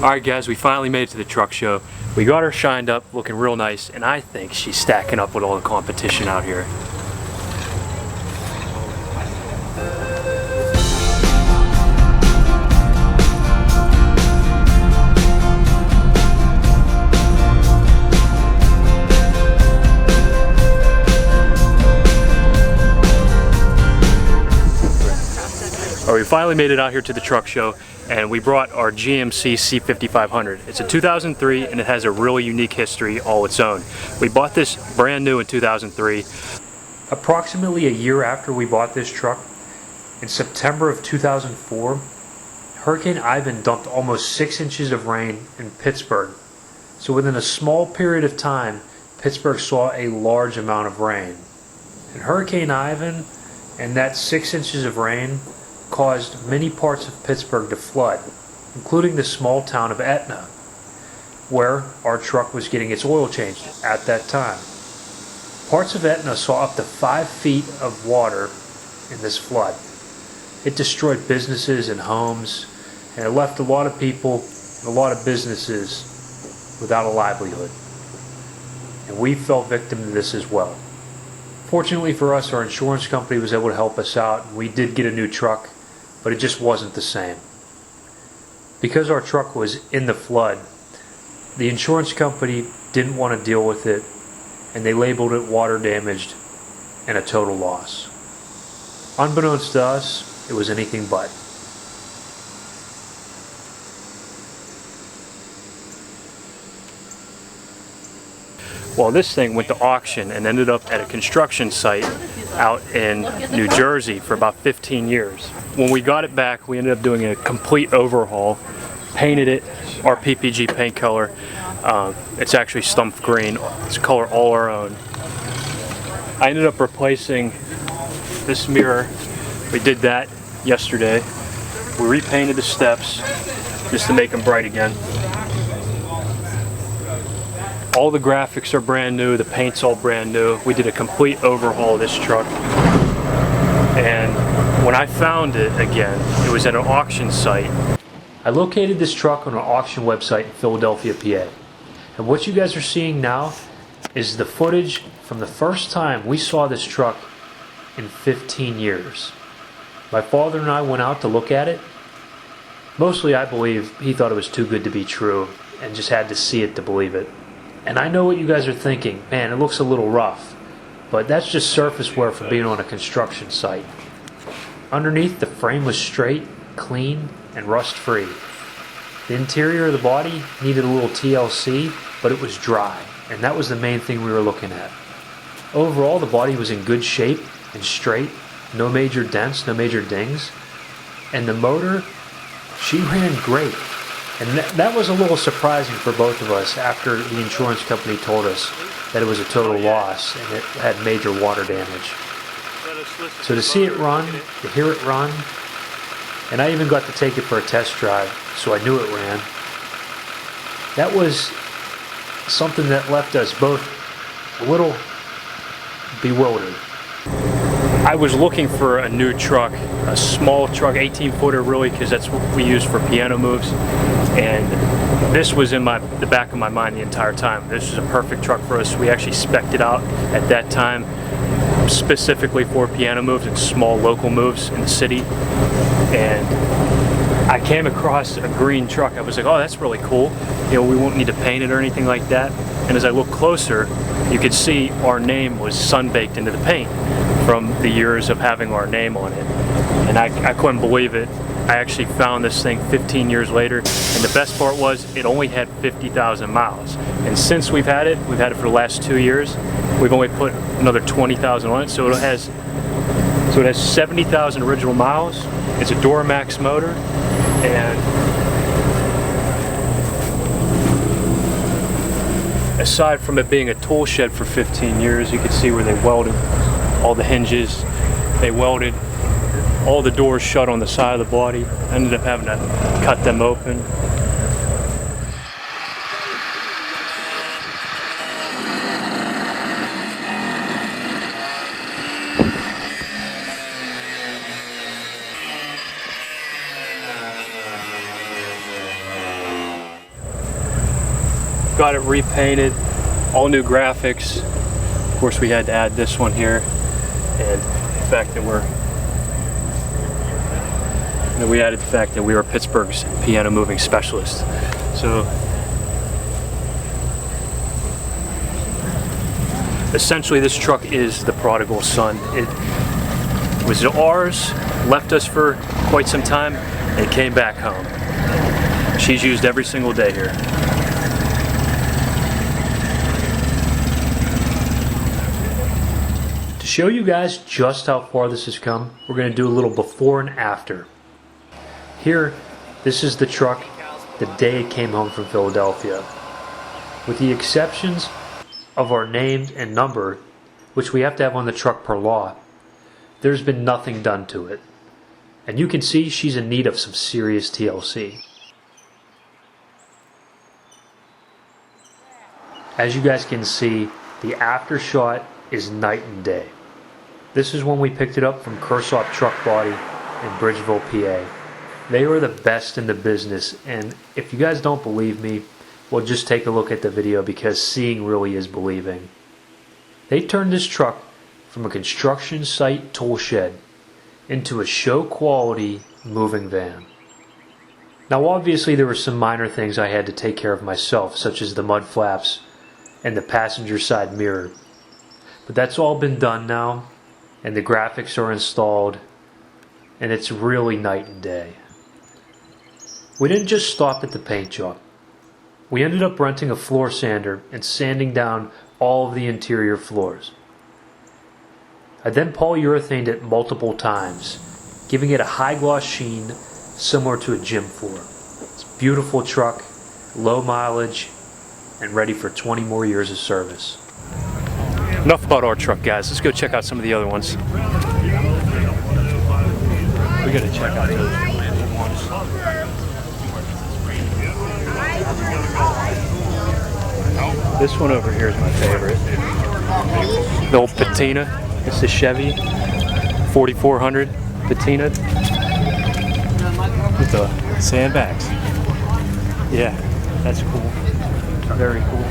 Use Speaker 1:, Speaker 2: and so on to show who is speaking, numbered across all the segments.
Speaker 1: Alright guys, we finally made it to the truck show. We got her shined up, looking real nice, and I think she's stacking up with all the competition out here. We finally made it out here to the truck show, and we brought our GMC C5500. It's a 2003 and it has a really unique history all its own. We bought this brand new in 2003. Approximately a year after we bought this truck, in September of 2004, Hurricane Ivan dumped almost 6 inches of rain in Pittsburgh. So within a small period of time, Pittsburgh saw a large amount of rain. And Hurricane Ivan and that 6 inches of rain caused many parts of Pittsburgh to flood, including the small town of Etna, where our truck was getting its oil changed at that time. Parts of Etna saw up to 5 feet of water in this flood. It destroyed businesses and homes, and it left a lot of people, a lot of businesses without a livelihood. And we fell victim to this as well. Fortunately for us, our insurance company was able to help us out, and we did get a new truck, but it just wasn't the same. Because our truck was in the flood, the insurance company didn't want to deal with it, and they labeled it water damaged and a total loss. Unbeknownst to us, it was anything but. Well, this thing went to auction and ended up at a construction site out in New Jersey for about 15 years. When we got it back, we ended up doing a complete overhaul, painted it our PPG paint color. It's actually Stumpf green. It's a color all our own. I ended up replacing this mirror. We did that yesterday. We repainted the steps just to make them bright again. All the graphics are brand new, the paint's all brand new. We did a complete overhaul of this truck. And when I found it again, it was at an auction site. I located this truck on an auction website in Philadelphia, PA. And what you guys are seeing now is the footage from the first time we saw this truck in 15 years. My father and I went out to look at it. Mostly, I believe, he thought it was too good to be true and just had to see it to believe it. And I know what you guys are thinking, man, it looks a little rough, but that's just surface wear for being on a construction site. Underneath, the frame was straight, clean, and rust-free. The interior of the body needed a little TLC, but it was dry, and that was the main thing we were looking at. Overall, the body was in good shape and straight, no major dents, no major dings, and the motor, she ran great. And that was a little surprising for both of us after the insurance company told us that it was a total loss and it had major water damage. So to see it run, to hear it run, and I even got to take it for a test drive, so I knew it ran. That was something that left us both a little bewildered. I was looking for a new truck, a small truck, 18-footer really, because that's what we use for piano moves. And this was in the back of my mind the entire time. This was a perfect truck for us. We actually spec'd it out at that time specifically for piano moves and small local moves in the city. And I came across a green truck. I was like, oh, that's really cool. You know, we won't need to paint it or anything like that. And as I looked closer, you could see our name was sun-baked into the paint from the years of having our name on it. And I couldn't believe it. I actually found this thing 15 years later, and the best part was it only had 50,000 miles. And since we've had it for the last 2 years, we've only put another 20,000 on it, so it has 70,000 original miles. It's a Duramax motor, and aside from it being a tool shed for 15 years, you can see where they welded all the hinges. They welded all the doors shut on the side of the body. I ended up having to cut them open. got it repainted, all new graphics. Of course, we had to add this one here, and the fact that we added the fact that we were Pittsburgh's piano moving specialist. So essentially, this truck is the prodigal son. It was ours, left us for quite some time, and came back home. She's used every single day here. To show you guys just how far this has come, we're going to do a little before and after. Here, this is the truck the day it came home from Philadelphia. With the exceptions of our name and number, which we have to have on the truck per law, there's been nothing done to it. And you can see she's in need of some serious TLC. As you guys can see, the after shot is night and day. This is when we picked it up from Kershaw Truck Body in Bridgeville, PA. They are the best in the business, and if you guys don't believe me, well, just take a look at the video, because seeing really is believing. They turned this truck from a construction site tool shed into a show quality moving van. Now obviously there were some minor things I had to take care of myself, such as the mud flaps and the passenger side mirror. But that's all been done now, and the graphics are installed, and it's really night and day. We didn't just stop at the paint job. We ended up renting a floor sander and sanding down all of the interior floors. I then polyurethaned it multiple times, giving it a high gloss sheen similar to a gym floor. It's a beautiful truck, low mileage, and ready for 20 more years of service. Enough about our truck, guys. Let's go check out some of the other ones. We gotta check out those ones. This one over here is my favorite. The old patina. It's the Chevy 4400 patina with the sandbags. Yeah, that's cool. Very cool.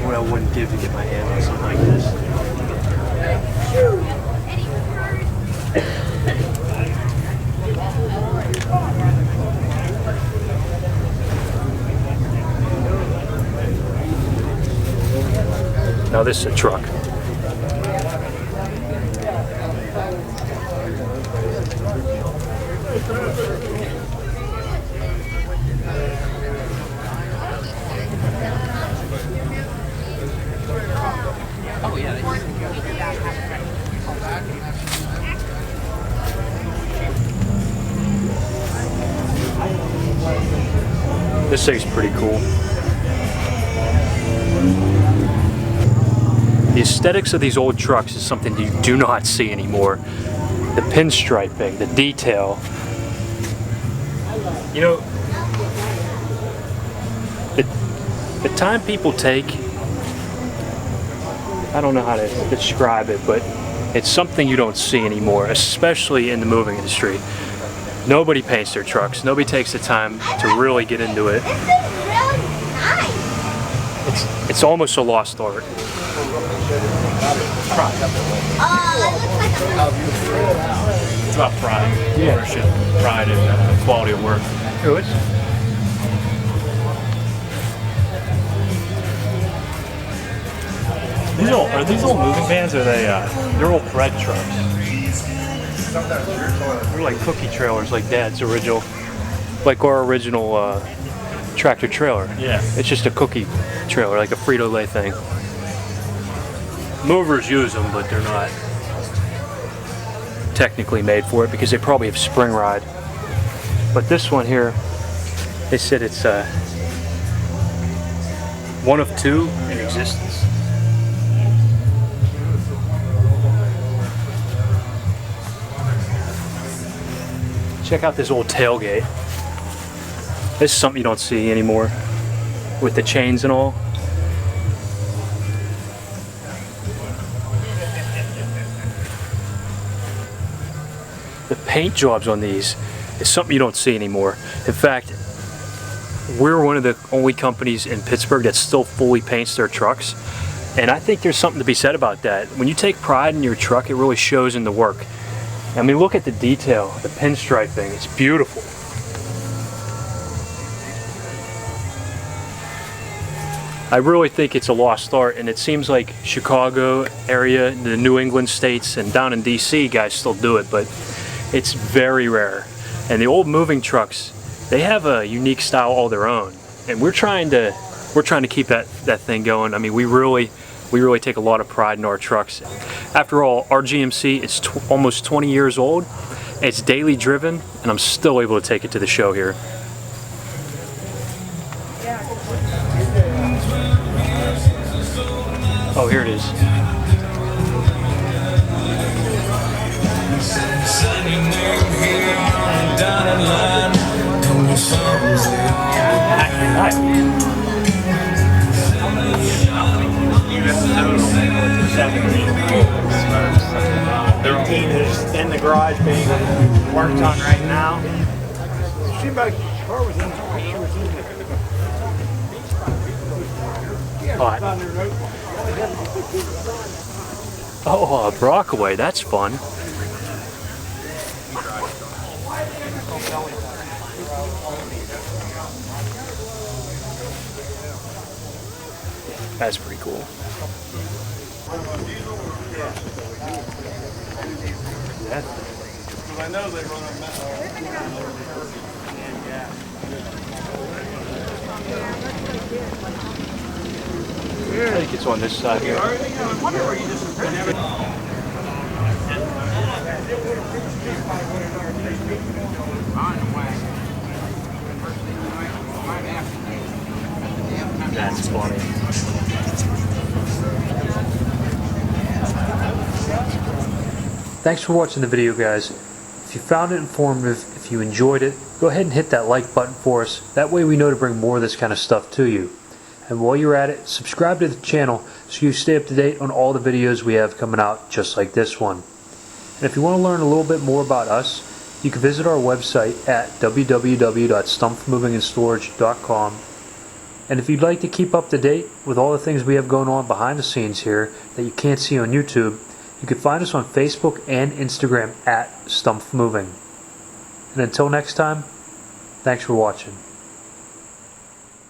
Speaker 1: What I wouldn't give to get my hand on something like this. Now this is a truck. This thing's pretty cool. The aesthetics of these old trucks is something you do not see anymore. The pinstriping, the detail. You know, the time people take, I don't know how to describe it, but it's something you don't see anymore, especially in the moving industry. Nobody paints their trucks. Nobody takes the time to really get into it.
Speaker 2: This is really nice.
Speaker 1: It's almost a lost art.
Speaker 3: It's about pride, ownership, pride, and quality of work.
Speaker 1: Good.
Speaker 3: Are these old moving vans, or are they? They're old bread trucks.
Speaker 1: They're like cookie trailers, like Dad's original, like our original tractor trailer.
Speaker 3: Yeah.
Speaker 1: It's just a cookie trailer, like a Frito-Lay thing. Movers use them, but they're not technically made for it because they probably have spring ride. But this one here, they said it's one of two in existence. Check out this old tailgate. This is something you don't see anymore with the chains and all. The paint jobs on these, is something you don't see anymore. In fact, we're one of the only companies in Pittsburgh that still fully paints their trucks. And I think there's something to be said about that. When you take pride in your truck, it really shows in the work. I mean, look at the detail, the pinstriping, it's beautiful. I really think it's a lost art, and it seems like Chicago area, the New England states, and down in DC, guys still do it, but it's very rare. And the old moving trucks, they have a unique style all their own, and we're trying to keep that thing going. I mean, we really take a lot of pride in our trucks. After all, our GMC is almost 20 years old. It's daily driven, and I'm still able to take it to the show here. Oh, here it is.
Speaker 4: The routine is in the garage being worked on right now. Seemed like the car was in
Speaker 1: Oh, a Brockaway, that's fun. That's pretty cool.
Speaker 4: I know they run on metal.
Speaker 1: I think it's on this side here. That's funny. Thanks for watching the video, guys. If you found it informative, if you enjoyed it, go ahead and hit that like button for us. That way we know to bring more of this kind of stuff to you. And while you're at it, subscribe to the channel so you stay up to date on all the videos we have coming out just like this one. And if you want to learn a little bit more about us, you can visit our website at www.stumpfmovingandstorage.com. And if you'd like to keep up to date with all the things we have going on behind the scenes here that you can't see on YouTube, you can find us on Facebook and Instagram at Stumpf Moving. And until next time, thanks for watching.